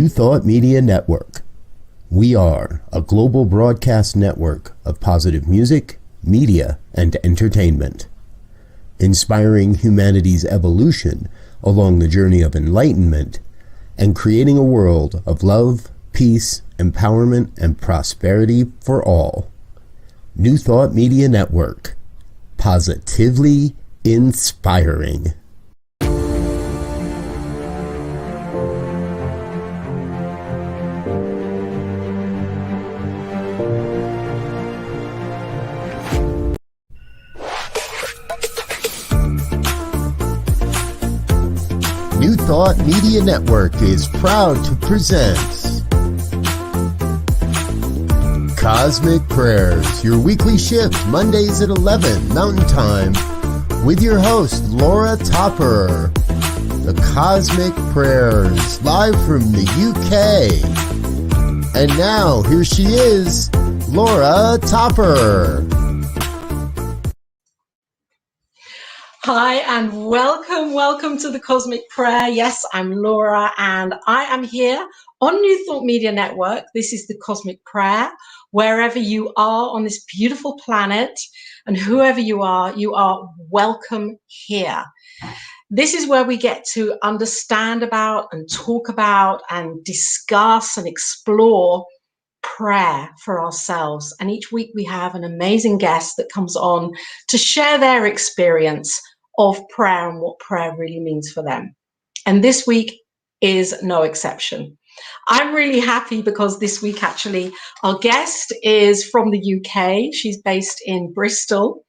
New Thought Media Network. We are a global broadcast network of positive music, media, and entertainment, inspiring humanity's evolution along the journey of enlightenment and creating a world of love, peace, empowerment, and prosperity for all. New Thought Media Network. Positively inspiring. New Thought Media Network is proud to present Cosmic Prayers, your weekly shift, Mondays at 11 Mountain Time, with your host, Laura Topper. The Cosmic Prayers, live from the UK. And now, here she is, Laura Topper. Hi and welcome to the Cosmic Prayer. Yes, I'm Laura and I am here on New Thought Media Network. This is the Cosmic Prayer. Wherever you are on this beautiful planet and whoever you are welcome here. This is where we get to understand about and talk about and discuss and explore prayer for ourselves. And each week we have an amazing guest that comes on to share their experience of prayer and what prayer really means for them. And this week is no exception. I'm really happy because this week actually our guest is from the UK. She's based in Bristol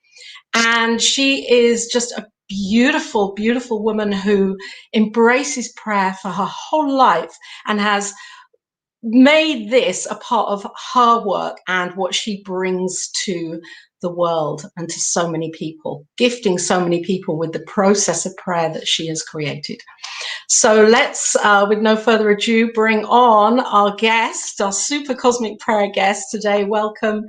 and she is just a beautiful, beautiful woman who embraces prayer for her whole life and has made this a part of her work and what she brings to the world and to so many people, gifting so many people with the process of prayer that she has created. So let's, with no further ado, bring on our guest, our super cosmic prayer guest today. Welcome,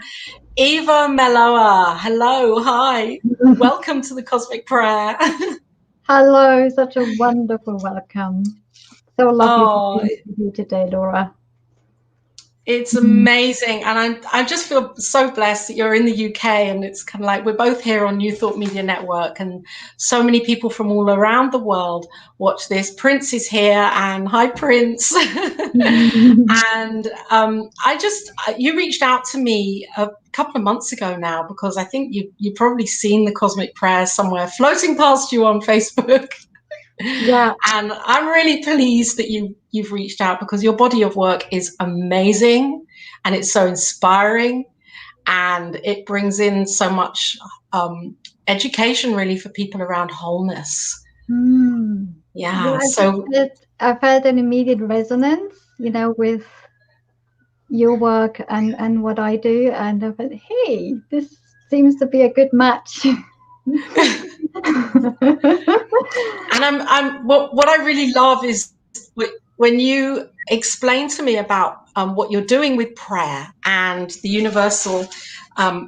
Eva Millauer. Hello, hi. Welcome to the Cosmic Prayer. Hello, such a wonderful welcome. So lovely to be with you today, Laura. It's amazing, and I just feel so blessed that you're in the UK, and it's kind of like we're both here on New Thought Media Network, and so many people from all around the world watch this. Prince is here, and hi, Prince. And you reached out to me a couple of months ago now because I think you've probably seen the Cosmic Prayer somewhere floating past you on Facebook. Yeah, and I'm really pleased that you've reached out because your body of work is amazing and it's so inspiring and it brings in so much education really for people around wholeness. Yeah, so I felt an immediate resonance, with your work and what I do, and I thought, hey, this seems to be a good match. And what I really love is when you explain to me about what you're doing with prayer and the universal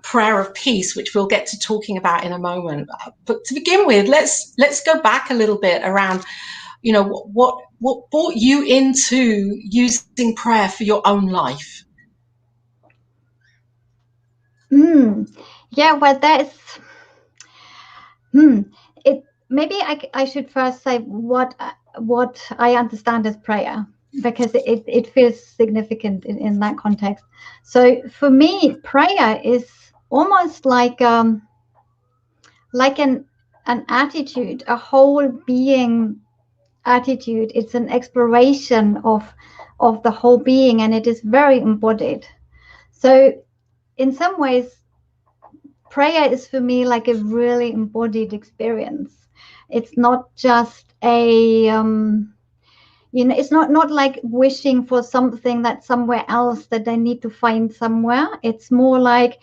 prayer of peace, which we'll get to talking about in a moment. But to begin with, let's go back a little bit around, what brought you into using prayer for your own life? Yeah, well, that's it. Maybe I should first say what I understand as prayer, because it feels significant in that context. So for me, prayer is almost like an attitude, a whole being attitude. It's an exploration of the whole being, and it is very embodied. So in some ways, prayer is for me like a really embodied experience. It's not just a it's not like wishing for something that's somewhere else that I need to find somewhere. It's more like,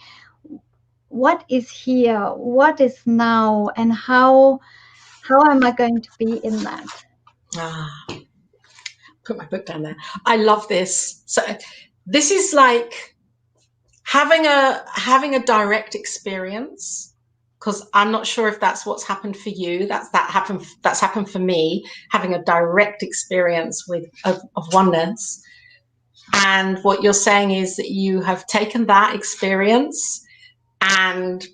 what is here, what is now, and how am I going to be in that? Put my book down there. I love this. So this is like having a direct experience, because I'm not sure if that's what's happened for you. That's happened for me, having a direct experience of oneness. And what you're saying is that you have taken that experience and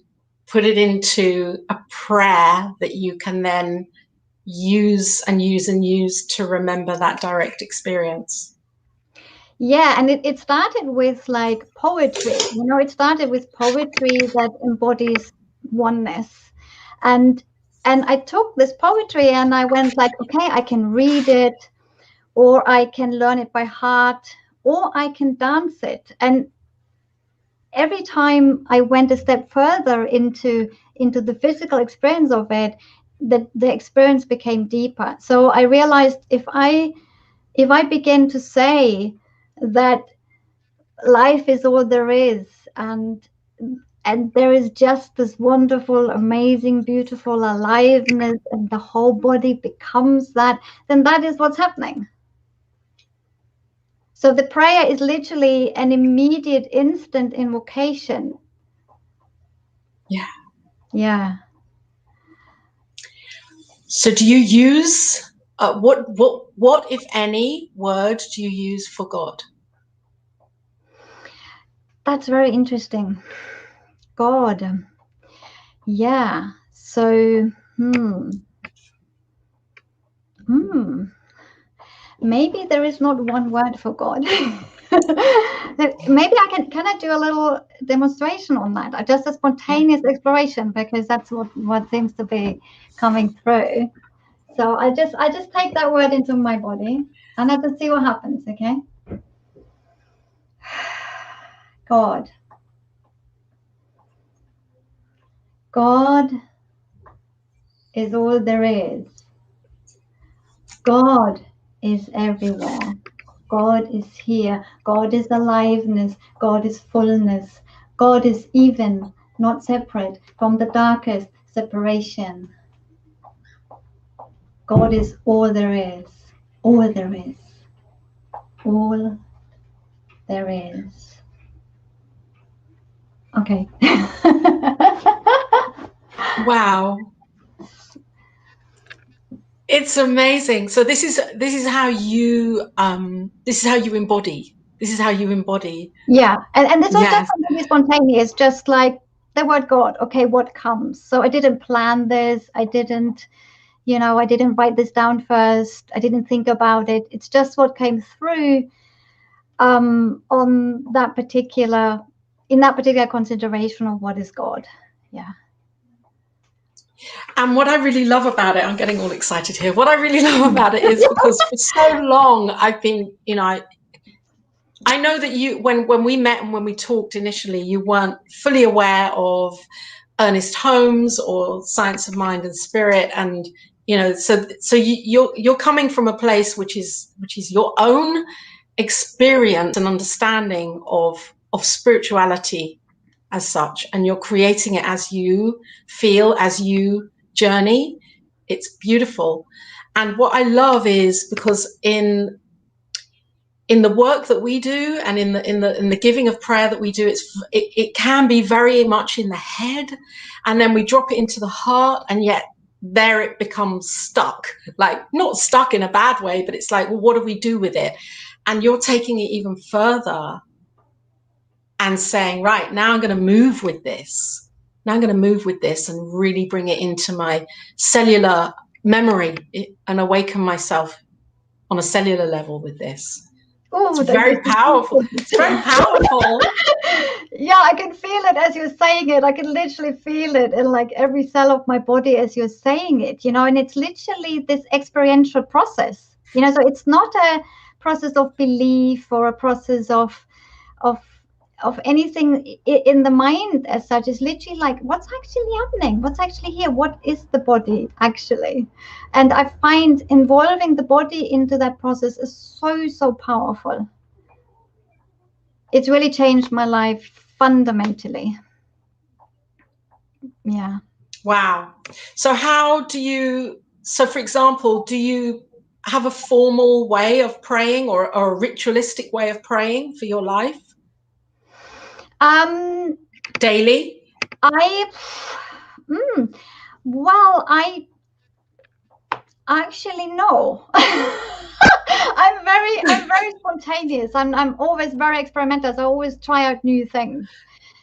put it into a prayer that you can then use and use and use to remember that direct experience. Yeah, and it started with like poetry. You know, it started with poetry that embodies oneness. And I took this poetry and I went like, okay, I can read it, or I can learn it by heart, or I can dance it. And every time I went a step further into the physical experience of it, the experience became deeper. So I realized if I begin to say that life is all there is, and there is just this wonderful, amazing, beautiful aliveness, and the whole body becomes that, then that is what's happening. So the prayer is literally an immediate, instant invocation. Yeah. So do you use what if any word do you use for God? That's very interesting. God. Yeah. So, maybe there is not one word for God. Maybe can I do a little demonstration on that? Just a spontaneous exploration, because that's what seems to be coming through. So I just take that word into my body and I just see what happens, okay? God. God is all there is. God is everywhere. God is here. God is aliveness. God is fullness. God is even, not separate from the darkest separation. God is all there is. All there is. All there is. Okay. Wow. It's amazing. So this is how you embody. This is how you embody. Yeah, and this was Yes. just completely spontaneous, just like the word God. Okay, what comes? So I didn't plan this. I didn't write this down first. I didn't think about it. It's just what came through on that particular consideration of what is God. Yeah. And what I really love about it, I'm getting all excited here. What I really love about it is because for so long I've been, I know that you, when we met and when we talked initially, you weren't fully aware of Ernest Holmes or Science of Mind and Spirit, and so you're coming from a place which is your own experience and understanding of spirituality as such, and you're creating it as you feel, as you journey. It's beautiful. And what I love is because in the work that we do and in the giving of prayer that we do, it can be very much in the head, and then we drop it into the heart, and yet there it becomes stuck, like not stuck in a bad way, but it's like, well, what do we do with it? And you're taking it even further and saying, right, now I'm going to move with this. Now I'm going to move with this and really bring it into my cellular memory and awaken myself on a cellular level with this. Oh, it's very powerful. It's very powerful. Yeah, I can feel it as you're saying it. I can literally feel it in like every cell of my body as you're saying it, and it's literally this experiential process, so it's not a process of belief or a process of anything in the mind as such. It's literally like, what's actually happening? What's actually here? What is the body actually? And I find involving the body into that process is so powerful. It's really changed my life fundamentally. Yeah. Wow. So for example, do you have a formal way of praying or a ritualistic way of praying for your life? Daily? Well, I actually no. I'm very spontaneous. I'm always very experimental. So I always try out new things.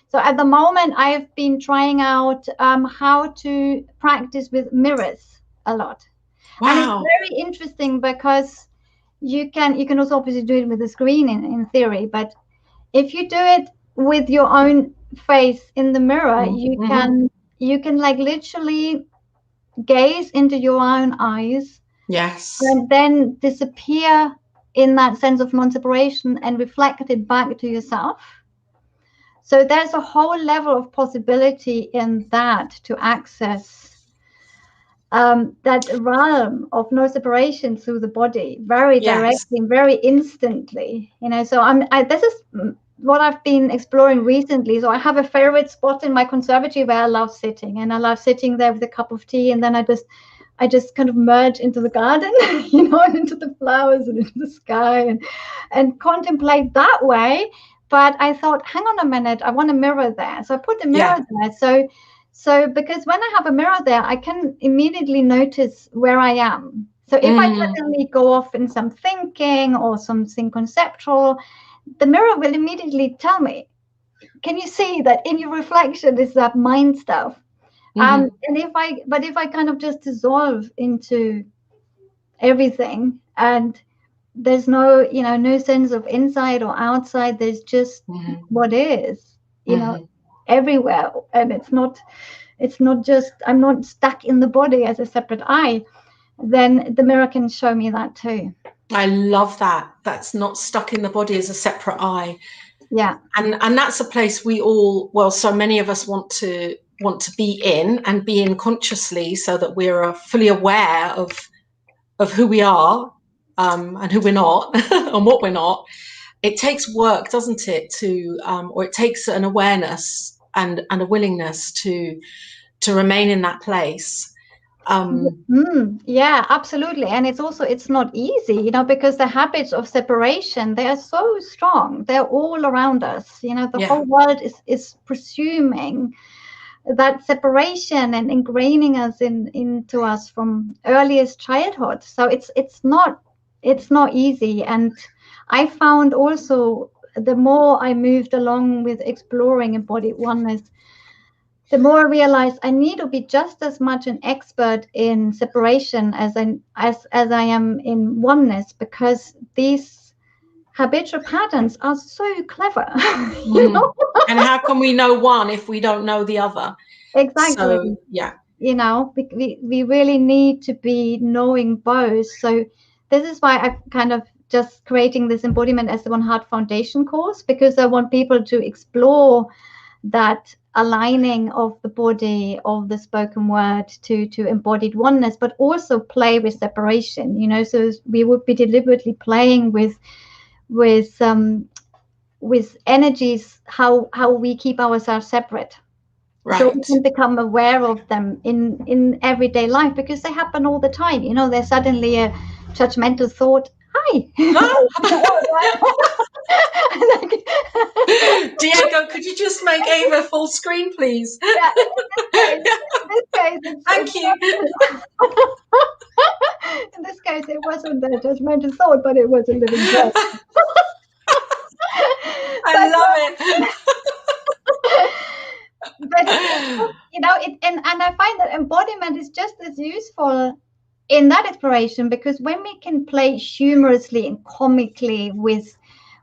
So at the moment, I've been trying out how to practice with mirrors a lot. Wow. And it's very interesting because you can also obviously do it with the screen in theory, but if you do it with your own face in the mirror, you can like literally gaze into your own eyes. Yes. And then disappear in that sense of non-separation and reflect it back to yourself. So there's a whole level of possibility in that to access that realm of no separation through the body very directly and very instantly. So this is what I've been exploring recently. So I have a favorite spot in my conservatory where I love sitting, and I love sitting there with a cup of tea, and then I just kind of merge into the garden, into the flowers and into the sky and contemplate that way. But I thought, hang on a minute, I want a mirror there. So I put a mirror there. So because when I have a mirror there, I can immediately notice where I am. So if I suddenly go off in some thinking or something conceptual, the mirror will immediately tell me, can you see that in your reflection is that mind stuff? And if I kind of just dissolve into everything, and there's no sense of inside or outside, there's just what is, everywhere. And it's not just, I'm not stuck in the body as a separate I, then the mirror can show me that too. I love that. That's not stuck in the body as a separate I. Yeah. And that's a place we all, well, so many of us want to be in, and be in consciously, so that we're fully aware of who we are, and who we're not, and what we're not. It takes work, doesn't it, or it takes an awareness and a willingness to remain in that place. Yeah, absolutely. And it's not easy, because the habits of separation, they are so strong. They're all around us. The whole world is presuming that separation and ingraining us into us from earliest childhood. So it's not easy. And I found also, the more I moved along with exploring embodied oneness, the more I realized I need to be just as much an expert in separation as I am in oneness, because these habitual patterns are so clever. And how can we know one if we don't know the other? Exactly. So, yeah. We really need to be knowing both. So this is why I'm kind of just creating this embodiment as the One Heart Foundation course, because I want people to explore that aligning of the body, of the spoken word to embodied oneness, but also play with separation. So we would be deliberately playing with energies, how we keep ourselves separate. Right. So we can become aware of them in everyday life, because they happen all the time. There's suddenly a judgmental thought. Hi. Diego, could you just make Eva full screen, please? Yeah, in this case, thank you. In this case, it wasn't a judgmental thought, but it was a living breath. I love it. But and I find that embodiment is just as useful in that exploration, because when we can play humorously and comically with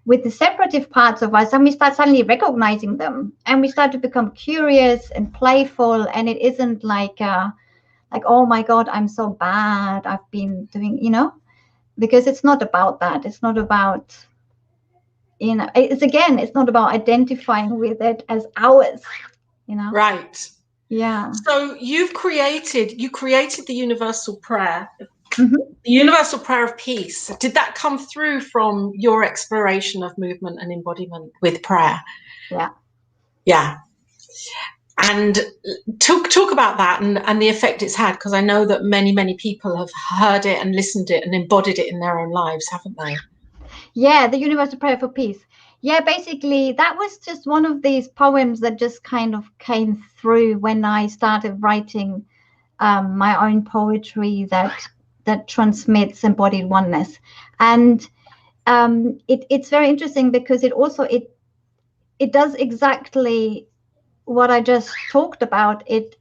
the separative parts of us, and we start suddenly recognizing them, and we start to become curious and playful, and it isn't like oh my God, I'm so bad, I've been doing, because it's not about that. It's not about, it's not about identifying with it as ours. Right. Yeah. So you created the universal prayer, the universal prayer of peace. Did that come through from your exploration of movement and embodiment with prayer? Yeah. Yeah. And talk about that and the effect it's had, because I know that many people have heard it and listened to it and embodied it in their own lives, haven't they? Yeah, the universal prayer for peace. Yeah, basically, that was just one of these poems that just kind of came through when I started writing my own poetry that transmits embodied oneness. And it's very interesting because it does exactly what I just talked about. It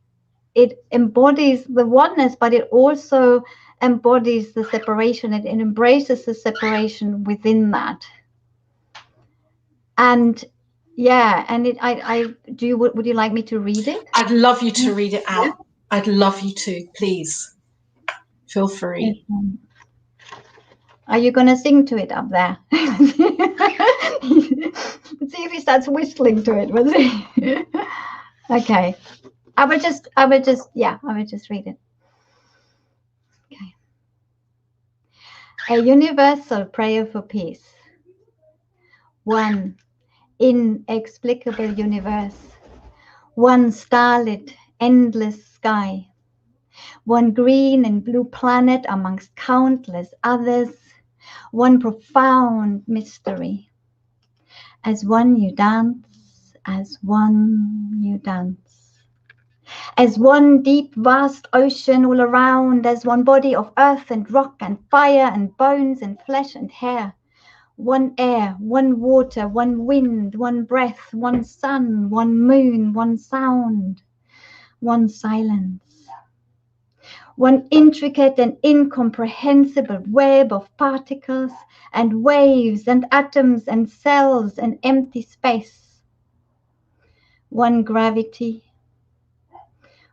embodies the oneness, but it also embodies the separation. It embraces the separation within that. And yeah, and would you like me to read it? I'd love you to read it out. Yeah. I'd love you to, please. Feel free. Are you going to sing to it up there? Let's see if he starts whistling to it. Okay. I will just read it. Okay. A universal prayer for peace. One inexplicable universe. One starlit, endless sky. One green and blue planet amongst countless others. One profound mystery. As one you dance, as one you dance. As one deep vast ocean all around, as one body of earth and rock and fire and bones and flesh and hair. One air, one water, one wind, one breath, one sun, one moon, one sound, one silence. One intricate and incomprehensible web of particles and waves and atoms and cells and empty space. One gravity,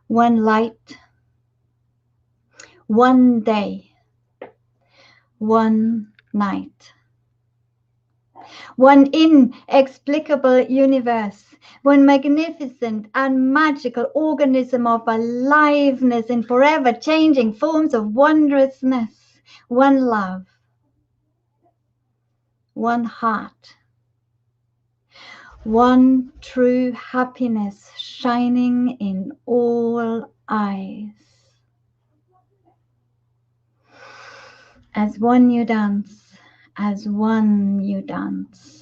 one light, one day, one night. One inexplicable universe, one magnificent and magical organism of aliveness in forever changing forms of wondrousness. One love, one heart, one true happiness shining in all eyes. As one you dance, as one you dance.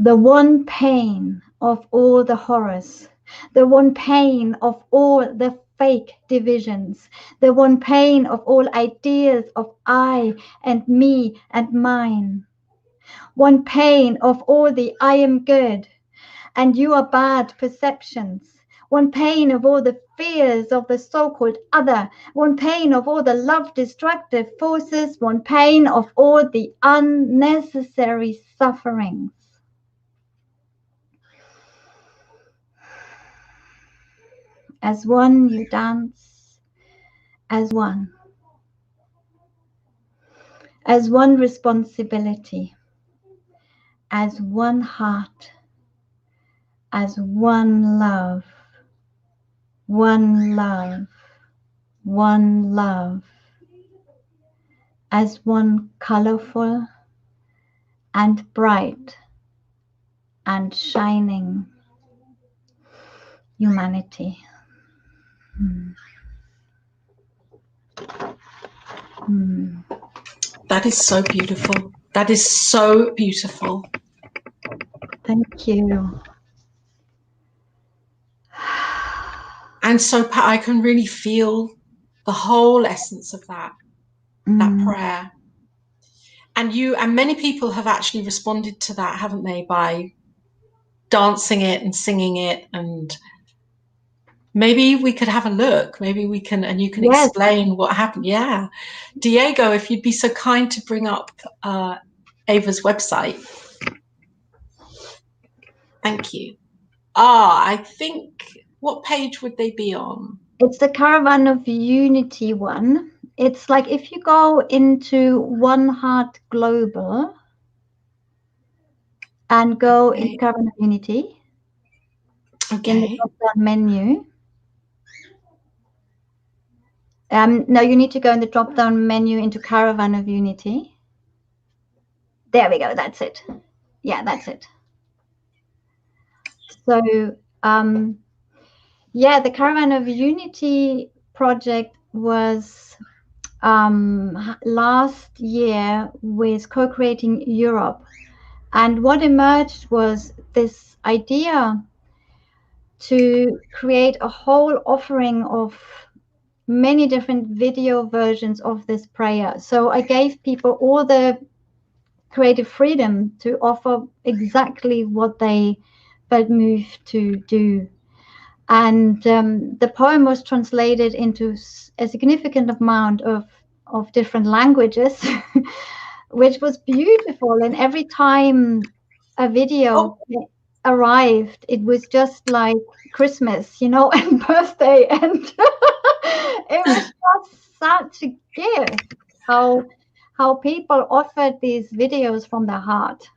The one pain of all the horrors, the one pain of all the fake divisions, the one pain of all ideas of I and me and mine, one pain of all the I am good and you are bad perceptions, one pain of all the fears of the so-called other, one pain of all the love-destructive forces, one pain of all the unnecessary sufferings. As one you dance, as one. As one responsibility, as one heart, as one love, one love, one love, as one colorful and bright and shining humanity. That is so beautiful. That is so beautiful. Thank you. And so I can really feel the whole essence of that prayer. And many people have actually responded to that, haven't they, by dancing it and singing it. And maybe we could have a look. Maybe we can, and you can explain what happened. Yeah. Diego, if you'd be so kind to bring up Eva's website. Thank you. I think, what page would they be on? It's the Caravan of Unity one. It's like if you go into One Heart Global and go into Caravan of Unity, in the drop-down menu. No, you need to go in the drop-down menu into Caravan of Unity. There we go. That's it. Yeah, that's it. So, yeah, the Caravan of Unity project was last year with Co-Creating Europe, And what emerged was this idea to create a whole offering of many different video versions of this prayer. So I gave people all the creative freedom to offer exactly what they felt moved to do. And the poem was translated into a significant amount of different languages, which was beautiful. And every time a video arrived, it was just like Christmas, you know, and birthday. And it was just such a gift how people offered these videos from their heart.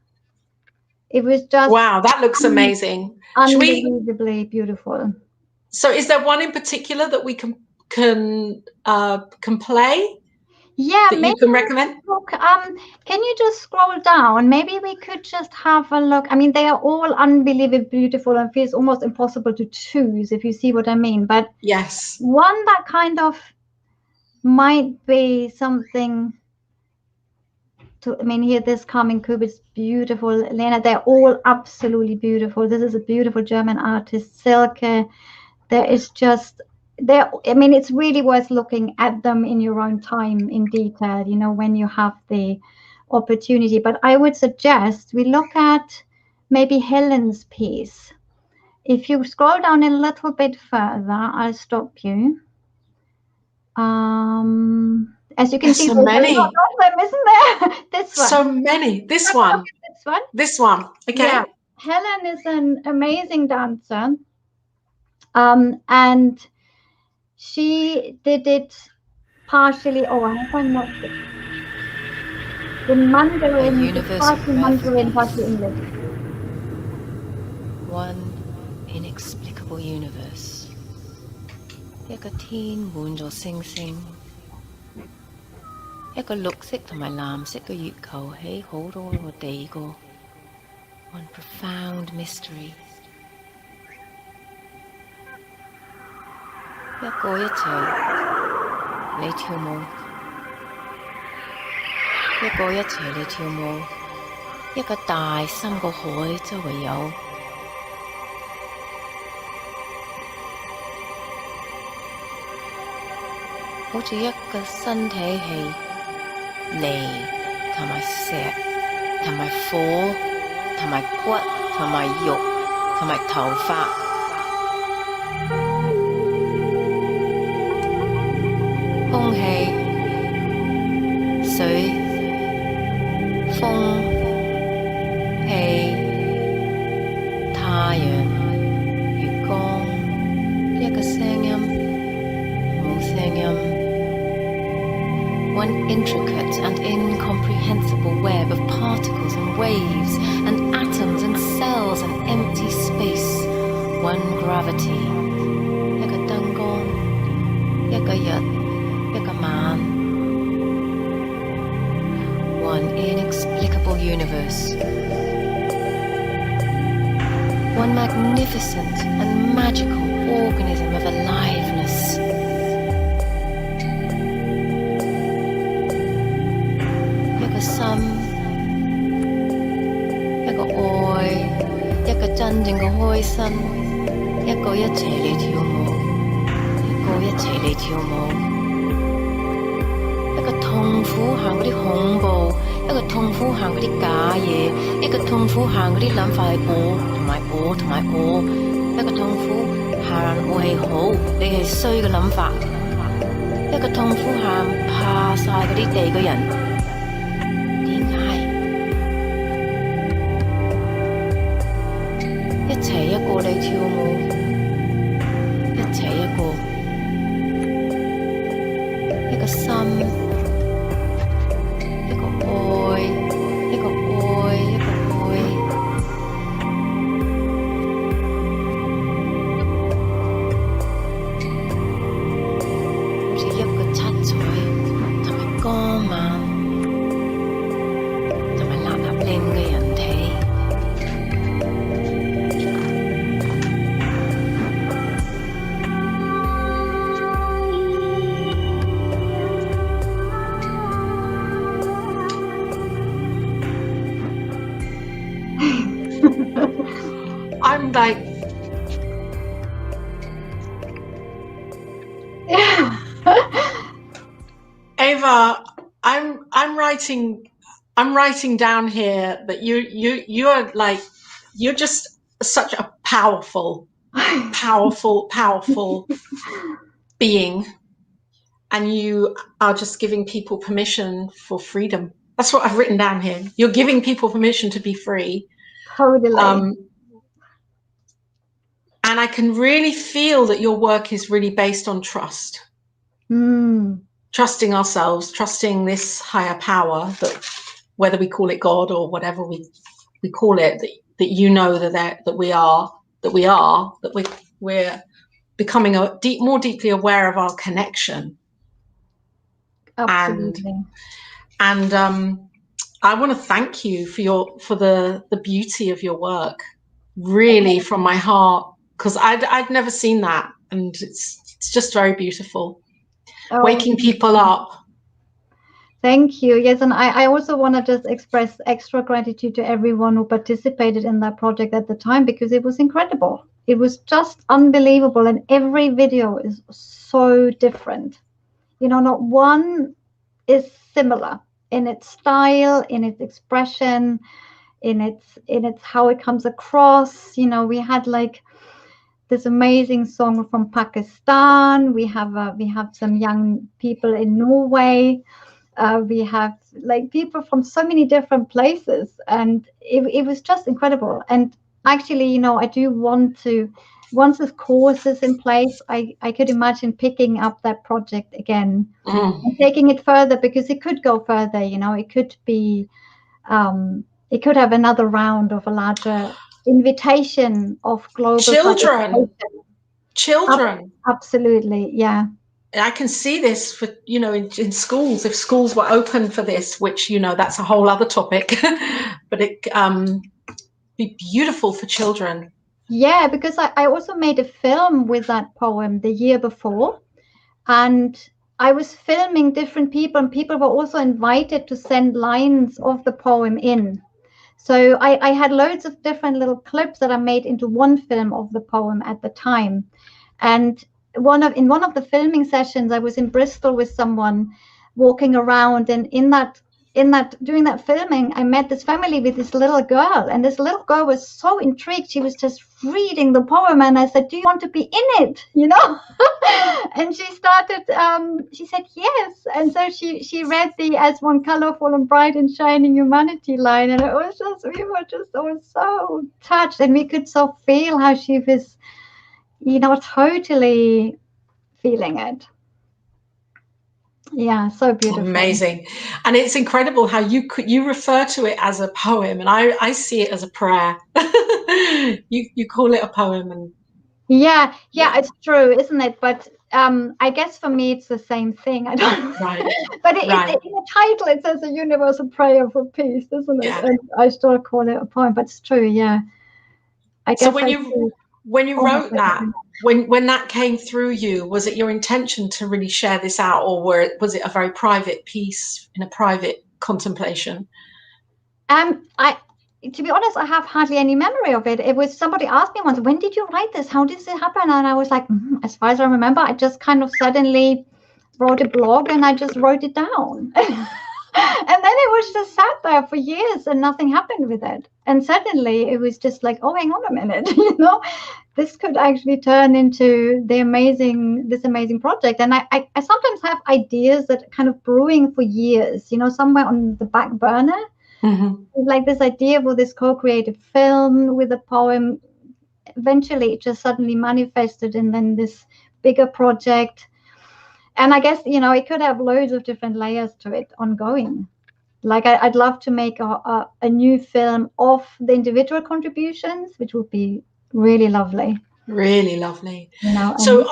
It was just wow, that looks amazing. Unbelievably beautiful. So is there one in particular that we can play? Yeah, that maybe you can recommend? Look, can you just scroll down? Maybe we could just have a look. I mean, they are all unbelievably beautiful and feels almost impossible to choose, if you see what I mean. But yes, one that kind of might be something to, I mean, here, this Carmen Cube is beautiful. Lena, they're all absolutely beautiful. This is a beautiful German artist, Silke. There is just there. I mean, it's really worth looking at them in your own time in detail, you know, when you have the opportunity. But I would suggest we look at maybe Helen's piece. If you scroll down a little bit further, I'll stop you. As you can see, so many. There's a lot of them, isn't there? This one. So many. This one. This one. This one. Okay. Yeah. Helen is an amazing dancer. And she did it partially. Oh, I haven't not in Mandarin, partially Mandarin, partially English. One inexplicable universe. 一個天滿咗星星，一個綠色同埋藍色嘅月球喺好多個地個。One profound mystery。一個一齊嚟跳舞，一個一齊嚟跳舞，一個大深個海周圍有。好似一個身體係泥同埋石同埋火同埋骨同埋肉同埋頭髮，空氣、水、風、氣、太陽、月光，一個聲音，冇聲音。One intricate and incomprehensible web of particles and waves and atoms and cells and empty space. One gravity. 一個燈光，一個日，一個晚。One inexplicable universe. One magnificent and magical organism of aliveness. Some 一個愛，一個真正嘅開心，一個一齊嚟跳舞，一個一齊嚟跳舞，一個痛苦行嗰啲恐怖，一個痛苦行嗰啲假嘢，一個痛苦行嗰啲諗法係我同埋我同埋我，一個痛苦行我係好，你係衰嘅諗法，一個痛苦行怕晒嗰啲地嘅人。一齊一個嚟跳舞，一齊一個，一個心，一個愛，一個愛，一個愛，好似一個七彩同埋光芒，同埋立立令嘅人體。I'm like, Eva, I'm writing down here that you are like, you're just such a powerful being, and you are just giving people permission for freedom. That's what I've written down here. You're giving people permission to be free. Totally. And I can really feel that your work is really based on trust. Trusting ourselves, trusting this higher power, that whether we call it God or whatever we call it, that you know that we're becoming more deeply aware of our connection. Absolutely. And I want to thank you for the beauty of your work, really, from my heart, because I'd never seen that, and it's just very beautiful. Waking people up. Thank you. Yes, and I also want to just express extra gratitude to everyone who participated in that project at the time, because it was incredible. It was just unbelievable, and every video is so different. Not one is similar in its style, in its expression, in its how it comes across. We had like this amazing song from Pakistan. We have some young people in Norway. We have like people from so many different places, and it was just incredible. And actually, I do want to, once this course is in place, I could imagine picking up that project again and taking it further, because it could go further. It could be, it could have another round of a larger invitation of global children. Absolutely, yeah. I can see this for, in schools, if schools were open for this, which, that's a whole other topic, but it be beautiful for children. Yeah, because I also made a film with that poem the year before, and I was filming different people, and people were also invited to send lines of the poem in. So I had loads of different little clips that I made into one film of the poem at the time. And in one of the filming sessions, I was in Bristol with someone walking around, and during that filming, I met this family with this little girl, and this little girl was so intrigued. She was just reading the poem, and I said, "Do you want to be in it?" And she started. She said yes, and so she read the "As one colorful and bright and shining humanity" line, and we were just all so touched, and we could so feel how she was, totally feeling it. Yeah, so beautiful. Amazing. And it's incredible how you refer to it as a poem, and I see it as a prayer. you call it a poem, and yeah, it's true, isn't it? But I guess for me it's the same thing. I don't know. Right. But in the title it says a universal prayer for peace, doesn't it? Yeah. And I still call it a poem, but it's true, yeah. I guess so when you wrote that, when that came through you, was it your intention to really share this out, or was it a very private piece in a private contemplation? To be honest, I have hardly any memory of it. It was, somebody asked me once, "When did you write this? How did it happen?" And I was like, as far as I remember, I just kind of suddenly wrote a blog and I just wrote it down. And then it was just sat there for years and nothing happened with it. And suddenly it was just like, oh, hang on a minute, this could actually turn into this amazing project. And I sometimes have ideas that are kind of brewing for years, somewhere on the back burner. Like this idea for this co-created film with a poem. Eventually it just suddenly manifested, and then this bigger project. And I guess, it could have loads of different layers to it ongoing. Like I'd love to make a new film of the individual contributions, which would be really lovely. Really lovely. So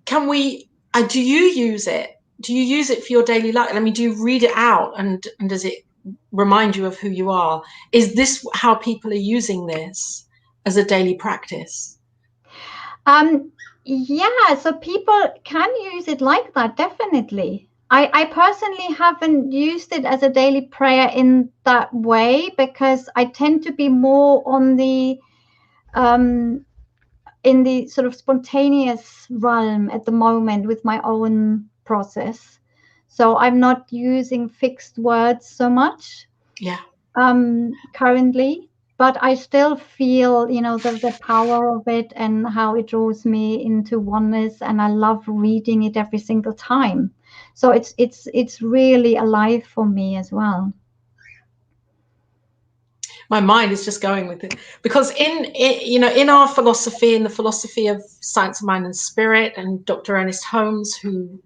can we, do you use it? Do you use it for your daily life? I mean, do you read it out, and does it remind you of who you are? Is this how people are using this as a daily practice? Yeah, so people can use it like that, definitely. I personally haven't used it as a daily prayer in that way, because I tend to be more on the in the sort of spontaneous realm at the moment with my own process. So I'm not using fixed words so much. Yeah. Currently, but I still feel, the power of it and how it draws me into oneness, and I love reading it every single time. So it's really alive for me as well. My mind is just going with it, because in our philosophy, in the philosophy of science of mind and spirit, and Dr. Ernest Holmes, who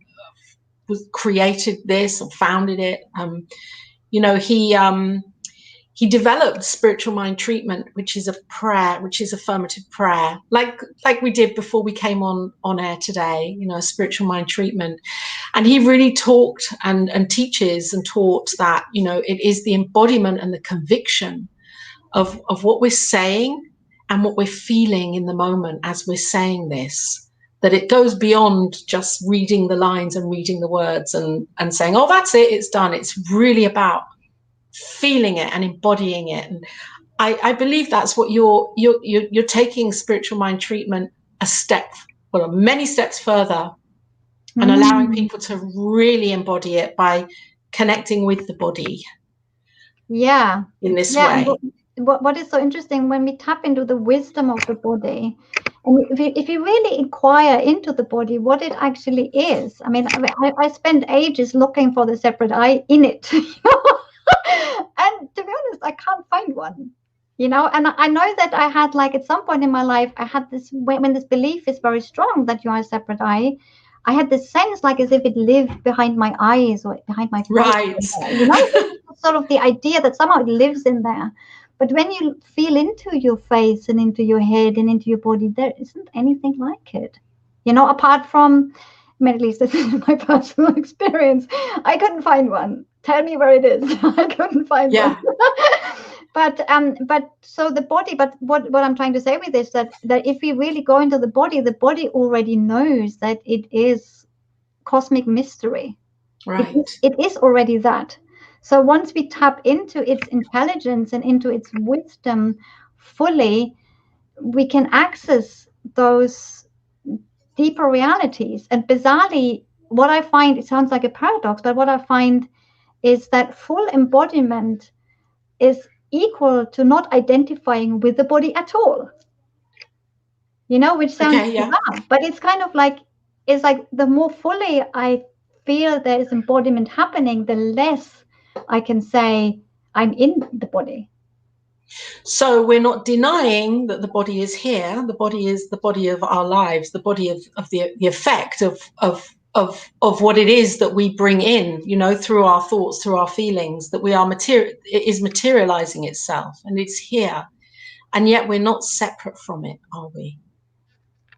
created this or founded it, he developed spiritual mind treatment, which is a prayer, which is affirmative prayer, like we did before we came on air today, spiritual mind treatment. And he really talked and teaches and taught that, it is the embodiment and the conviction of what we're saying and what we're feeling in the moment as we're saying this, that it goes beyond just reading the lines and reading the words and saying, oh, that's it, it's done. It's really about feeling it and embodying it. And I believe that's what you're taking spiritual mind treatment a step, well, many steps further, and allowing people to really embody it by connecting with the body. Yeah. In this way. What is so interesting, when we tap into the wisdom of the body, and if you really inquire into the body, what it actually is. I mean, I spent ages looking for the separate I in it. And to be honest, I can't find one, and I know that I had, like, at some point in my life, I had this, when this belief is very strong that you are a separate I had this sense, like, as if it lived behind my eyes or behind my face. Right. Sort of the idea that somehow it lives in there. But when you feel into your face and into your head and into your body, there isn't anything like it, apart from, at least this is my personal experience, I couldn't find one. Tell me where it is. I couldn't find one. But so the body, but what I'm trying to say with this, that if we really go into the body already knows that it is cosmic mystery. Right. It is already that. So once we tap into its intelligence and into its wisdom fully, we can access those deeper realities. And bizarrely, what I find, it sounds like a paradox, but what I find is that full embodiment is equal to not identifying with the body at all. Which sounds bizarre, but it's kind of like, it's like the more fully I feel there is embodiment happening, the less I can say I'm in the body. So we're not denying that the body is here. The body is the body of our lives, the body of the effect of what it is that we bring in, through our thoughts, through our feelings, that we are it is materializing itself, and it's here. And yet we're not separate from it, are we?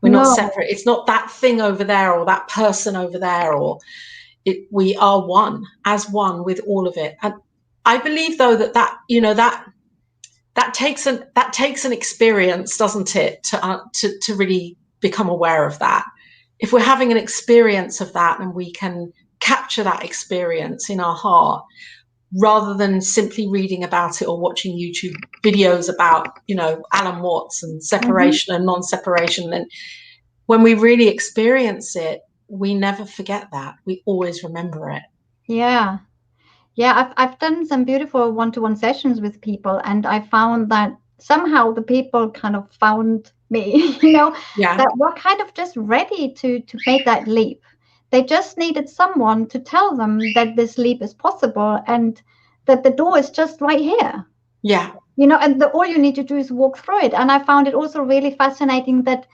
We're not separate. It's not that thing over there or that person over there, or we are one, as one with all of it. And I believe, though, that takes an experience, doesn't it, to really become aware of that. If we're having an experience of that, and we can capture that experience in our heart, rather than simply reading about it or watching YouTube videos about, Alan Watts and separation and non-separation, then when we really experience it, we never forget that. We always remember it. Yeah. I've done some beautiful one-to-one sessions with people, and I found that somehow the people kind of found me, that were kind of just ready to make that leap. They just needed someone to tell them that this leap is possible and that the door is just right here. Yeah. And all you need to do is walk through it. And I found it also really fascinating that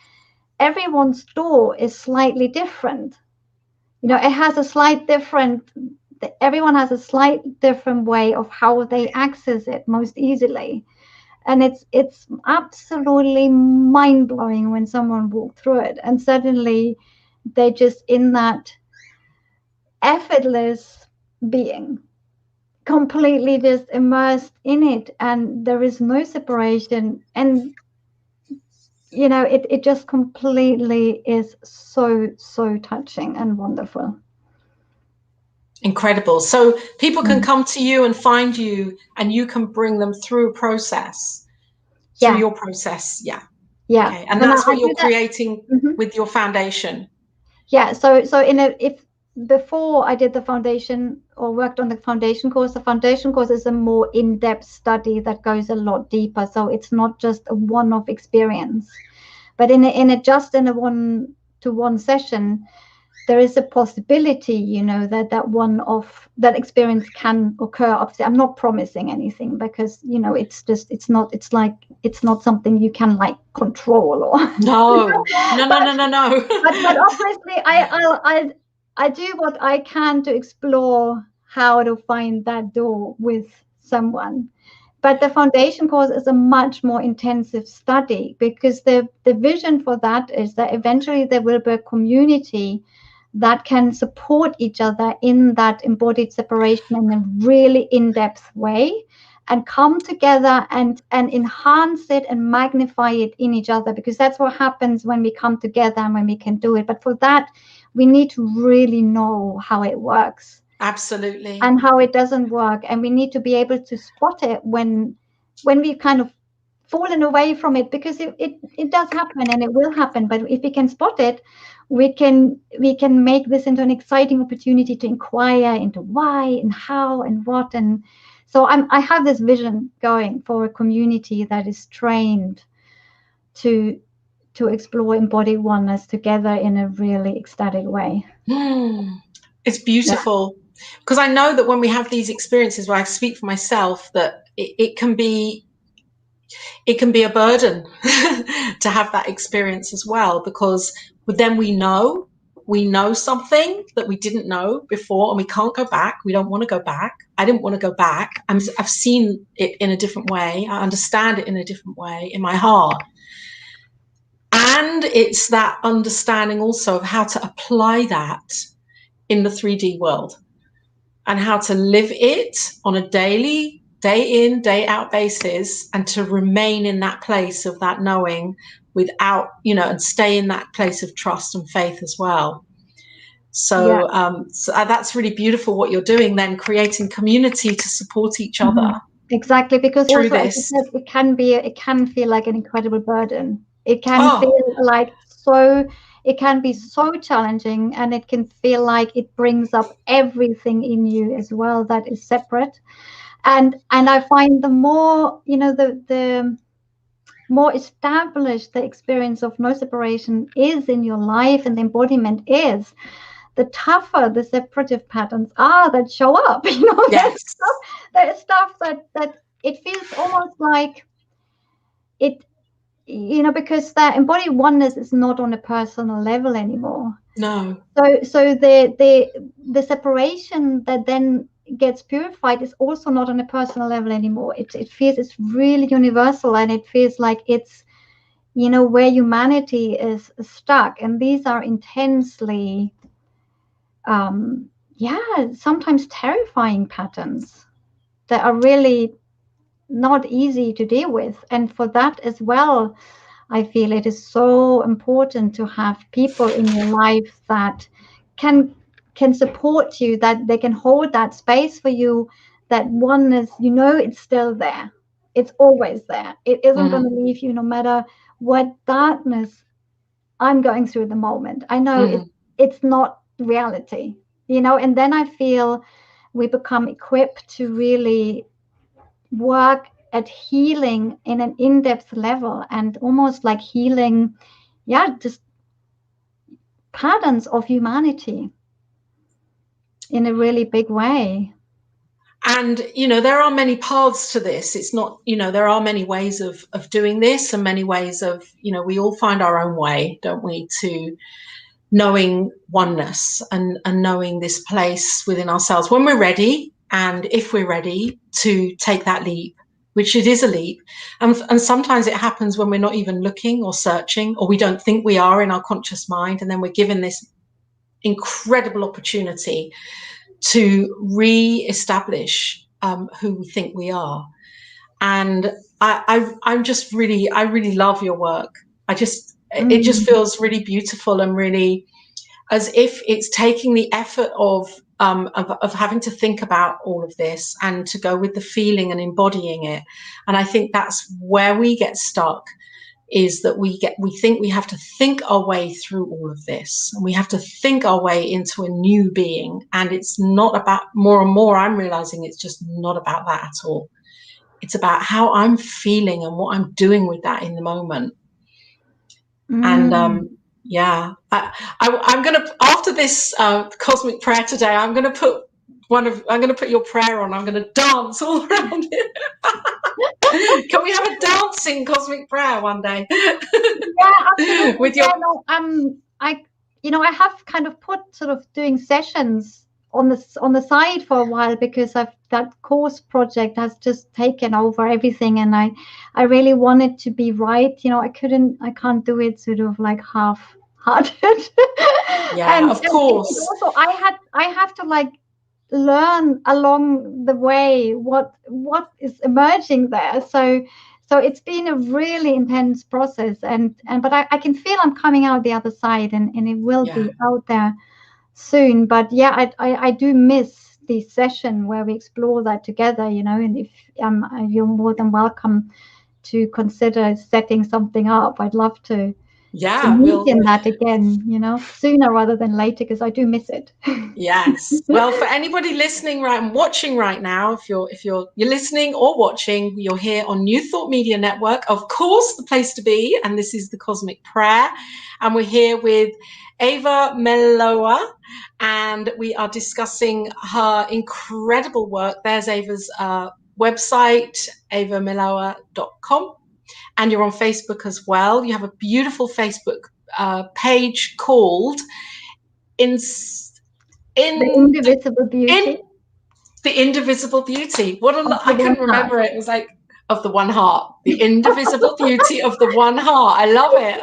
everyone's door is slightly different. It has a slight different, everyone has a slight different way of how they access it most easily. And it's absolutely mind-blowing when someone walked through it, and suddenly they're just in that effortless being, completely just immersed in it, and there is no separation. And it just completely is so touching and wonderful. Incredible. So people can come to you and find you, and you can bring them through a process, through your process. Yeah. Yeah. Okay. And that's what you're creating Mm-hmm. with your foundation. Yeah. So if before I did the foundation or worked on the foundation course is a more in-depth study that goes a lot deeper. So it's not just a one-off experience, but in a one-to-one session, there is a possibility, you know, that experience can occur. Obviously, I'm not promising anything because, you know, it's not something you can like control or no. But obviously, I do what I can to explore how to find that door with someone. But the foundation course is a much more intensive study because the vision for that is that eventually there will be a community that can support each other in that embodied separation in a really in-depth way and come together and enhance it and magnify it in each other, because that's what happens when we come together and when we can do it. But for that, we need to really know how it works. Absolutely. And how it doesn't work. And we need to be able to spot it when we've kind of fallen away from it, because it does happen and it will happen. But if we can spot it, we can make this into an exciting opportunity to inquire into why and how and what. And so I have this vision going for a community that is trained to explore embodied oneness together in a really ecstatic way. It's beautiful. Because I know that when we have these experiences, where I speak for myself, that it can be a burden to have that experience as well, because then we know something that we didn't know before, and we can't go back. We don't want to go back. I didn't want to go back. I've seen it in a different way. I understand it in a different way in my heart. And it's that understanding also of how to apply that in the 3D world, and how to live it on a daily, day in, day out basis, and to remain in that place of that knowing without, you know, and stay in that place of trust and faith as well. So, so that's really beautiful what you're doing then, creating community to support each other. Exactly, because through also this. Said, it can feel like an incredible burden. It can feel like it can be so challenging, and it can feel like it brings up everything in you as well that is separate. And I find the more, you know, the more established the experience of no separation is in your life and the embodiment is, the tougher the separative patterns are that show up. You know, there's stuff that it feels almost like it, you know, because that embodied oneness is not on a personal level anymore. No. So the separation that then gets purified is also not on a personal level anymore. It feels it's really universal, and it feels like it's, you know, where humanity is stuck. And these are intensely sometimes terrifying patterns that are really not easy to deal with. And for that as well, I feel it is so important to have people in your life that can support you, that they can hold that space for you, that one is, you know, it's still there. It's always there. It isn't going to leave you no matter what darkness I'm going through at the moment. I know it's not reality, you know. And then I feel we become equipped to really work at healing in an in-depth level, and almost like healing just patterns of humanity in a really big way. And, you know, there are many paths to this. It's not, you know, there are many ways of doing this, and many ways of, you know, we all find our own way, don't we, to knowing oneness and knowing this place within ourselves when we're ready, and if we're ready to take that leap, which it is a leap. And sometimes it happens when we're not even looking or searching, or we don't think we are in our conscious mind, and then we're given this incredible opportunity to re-establish who we think we are. And I'm just really, I really love your work. It just feels really beautiful, and really as if it's taking the effort of of having to think about all of this and to go with the feeling and embodying it. And I think that's where we get stuck, is that we think we have to think our way through all of this, and we have to think our way into a new being. And it's not about, more and more I'm realizing it's just not about that at all. It's about how I'm feeling and what I'm doing with that in the moment. And yeah, I'm gonna, after this cosmic prayer today, I'm gonna put your prayer on. I'm gonna dance all around it. Can we have a dancing cosmic prayer one day? Yeah, absolutely. With your I have kind of put sort of doing sessions on the side for a while, because that course project has just taken over everything, and I really want it to be right. I can't do it sort of like half-hearted. Yeah, of course. And also I have to like learn along the way what is emerging there. So it's been a really intense process, but I can feel I'm coming out the other side, and it will be out there soon. But yeah, I do miss the session where we explore that together, and if you're more than welcome to consider setting something up. I'd love to meet in that again, sooner rather than later, because I do miss it. Yes. Well, for anybody listening and watching right now, if you're listening or watching, you're here on New Thought Media Network, of course, the place to be. And this is the Cosmic Prayer, and we're here with Eva Millauer, and we are discussing her incredible work. There's Eva's website, evamillauer.com. And you're on Facebook as well. You have a beautiful Facebook page called The Indivisible Beauty. The Indivisible Beauty. I couldn't remember it. It was like, of the one heart. The Indivisible Beauty of the one heart. I love it.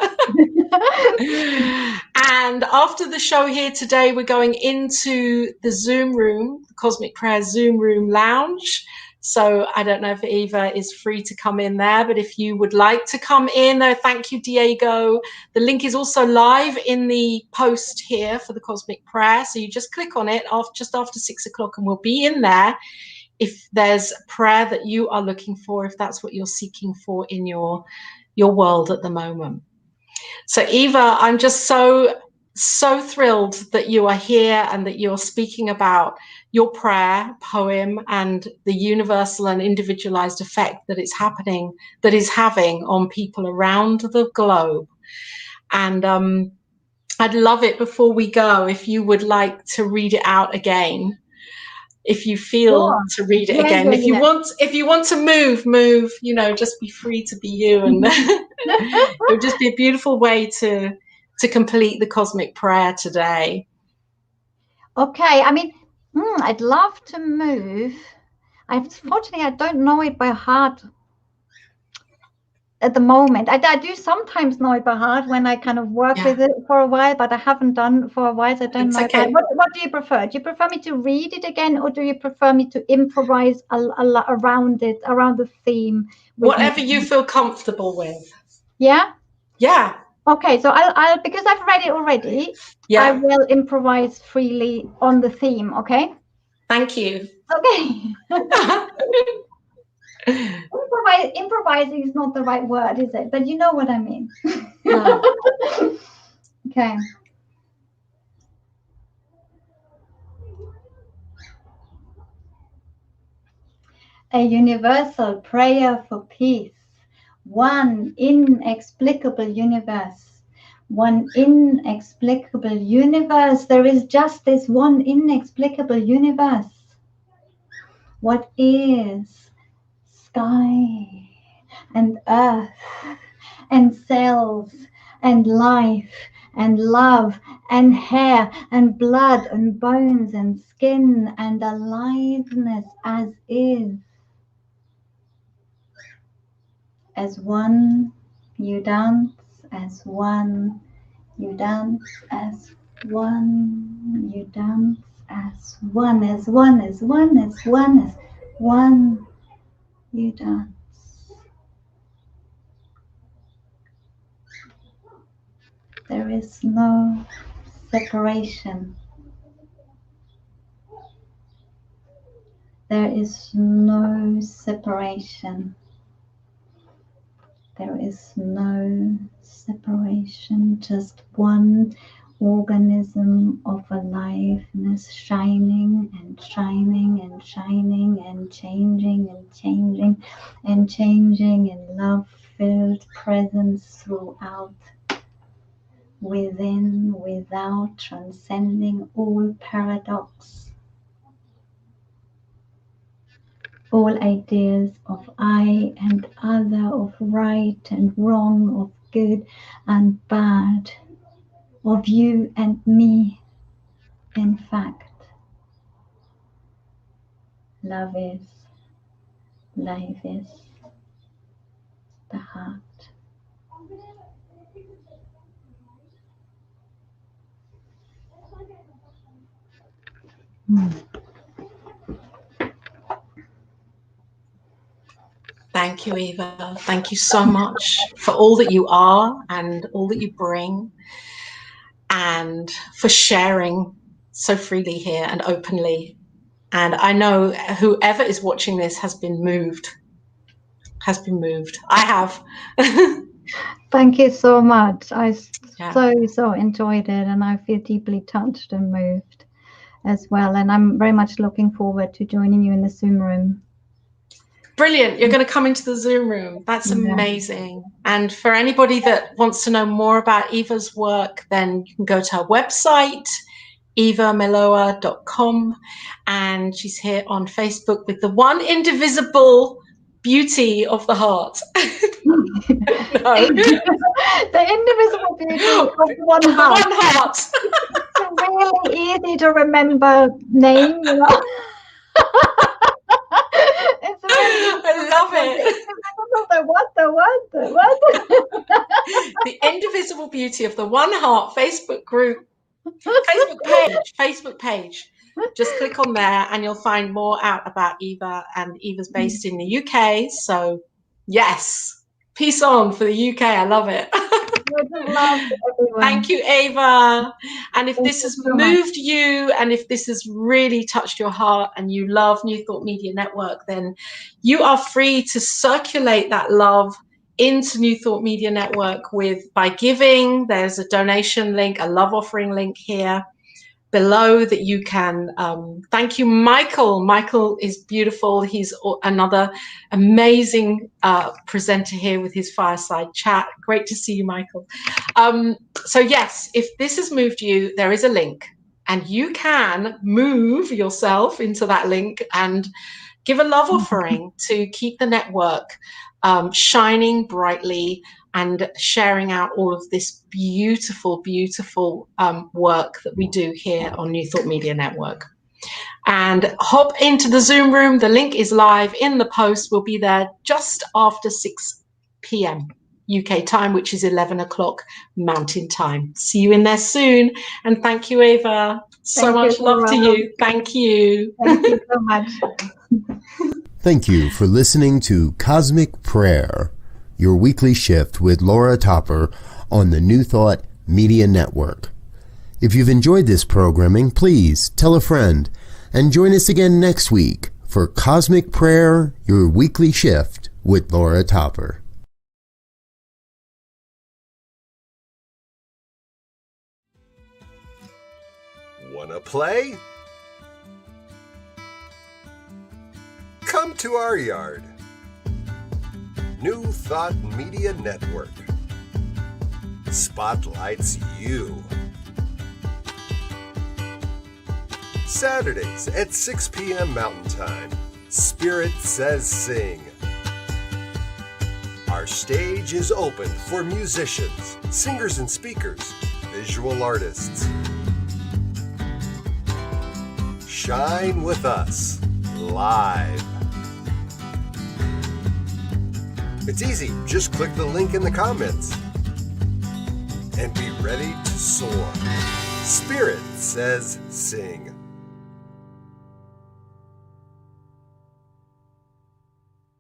And after the show here today, we're going into the Zoom room, the Cosmic Prayer Zoom room lounge. So I don't know if Eva is free to come in there, but if you would like to come in there, thank you, Diego. The link is also live in the post here for the Cosmic Prayer. So you just click on it just after 6 o'clock, and we'll be in there if there's a prayer that you are looking for, if that's what you're seeking for in your world at the moment. So Eva, I'm just so thrilled that you are here and that you're speaking about your prayer poem and the universal and individualized effect that is having on people around the globe. And I'd love it, before we go, if you would like to read it out again. If you feel to read it again, if you want to move, just be free to be you, and it would just be a beautiful way to complete the Cosmic Prayer today. Okay, I mean, I'd love to move. Unfortunately, I don't know it by heart at the moment. I do sometimes know it by heart when I kind of work with it for a while, but I haven't done it for a while, so I don't know. Okay. What do you prefer? Do you prefer me to read it again, or do you prefer me to improvise around it, around the theme? Whatever you feel comfortable with. Yeah? Yeah. Okay, so I'll because I've read it already, I will improvise freely on the theme, okay? Thank you. Okay. Improvising is not the right word, is it? But you know what I mean. No. Okay. A universal prayer for peace. One inexplicable universe. One inexplicable universe. There is just this one inexplicable universe. What is sky and earth and cells and life and love and hair and blood and bones and skin and aliveness as is? As one you dance, as one you dance, as one you dance, as one, as one, as one, as one, as one you dance. There is no separation. There is no separation. There is no separation, just one organism of aliveness shining and shining and shining and changing and changing and changing in love-filled presence throughout, within, without, transcending all paradox, all ideas of I and other, of right and wrong, of good and bad, of you and me. In fact, love is, life is, the heart. Thank you, Eva. Thank you so much for all that you are and all that you bring, and for sharing so freely here and openly. And I know whoever is watching this has been moved. I have. Thank you so much. I so enjoyed it, and I feel deeply touched and moved as well. And I'm very much looking forward to joining you in the Zoom room. Brilliant. You're going to come into the Zoom room. That's amazing. And for anybody that wants to know more about Eva's work, then you can go to her website, evamillauer.com, and she's here on Facebook with the one indivisible beauty of the heart. No. The indivisible beauty of one heart. One heart. It's a really easy to remember name, you know. I love it. The what? The indivisible beauty of the One Heart Facebook group, Facebook page. Just click on there and you'll find more out about Eva. And Eva's based in the UK. So yes, peace on for the UK. I love it. Thank you, Eva. And if this has moved you, and if this has really touched your heart and you love New Thought Media Network, then you are free to circulate that love into New Thought Media Network by giving. There's a donation link, a love offering link here below that you can. Thank you, Michael. Michael is beautiful. He's another amazing presenter here with his fireside chat. Great to see you, Michael. So yes, if this has moved you, there is a link, and you can move yourself into that link and give a love offering to keep the network shining brightly and sharing out all of this beautiful, beautiful work that we do here on New Thought Media Network. And hop into the Zoom room. The link is live in the post. We'll be there just after 6 p.m. UK time, which is 11 o'clock Mountain Time. See you in there soon. And thank you, Eva. So much love to you. Thank you. Thank you so much. Thank you for listening to Cosmic Prayer, your weekly shift with Laura Topper on the New Thought Media Network. If you've enjoyed this programming, please tell a friend and join us again next week for Cosmic Prayer, your weekly shift with Laura Topper. Wanna play? Come to our yard. New Thought Media Network spotlights you. Saturdays at 6 p.m. Mountain Time, Spirit Says Sing. Our stage is open for musicians, singers and speakers, visual artists. Shine with us, live. It's easy, just click the link in the comments and be ready to soar. Spirit Says Sing.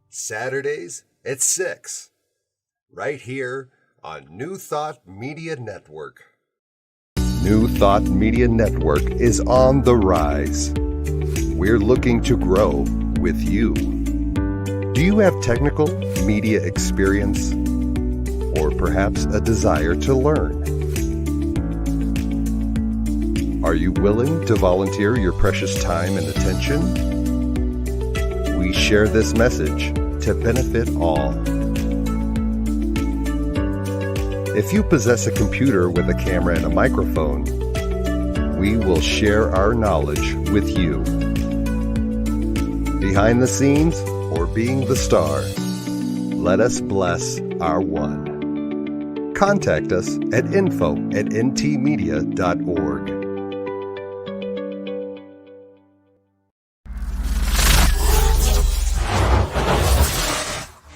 Saturdays at 6, right here on New Thought Media Network. New Thought Media Network is on the rise. We're looking to grow with you. Do you have technical media experience, or perhaps a desire to learn? Are you willing to volunteer your precious time and attention? We share this message to benefit all. If you possess a computer with a camera and a microphone, we will share our knowledge with you. Behind the scenes or being the star, let us bless our one. Contact us at info@ntmedia.org.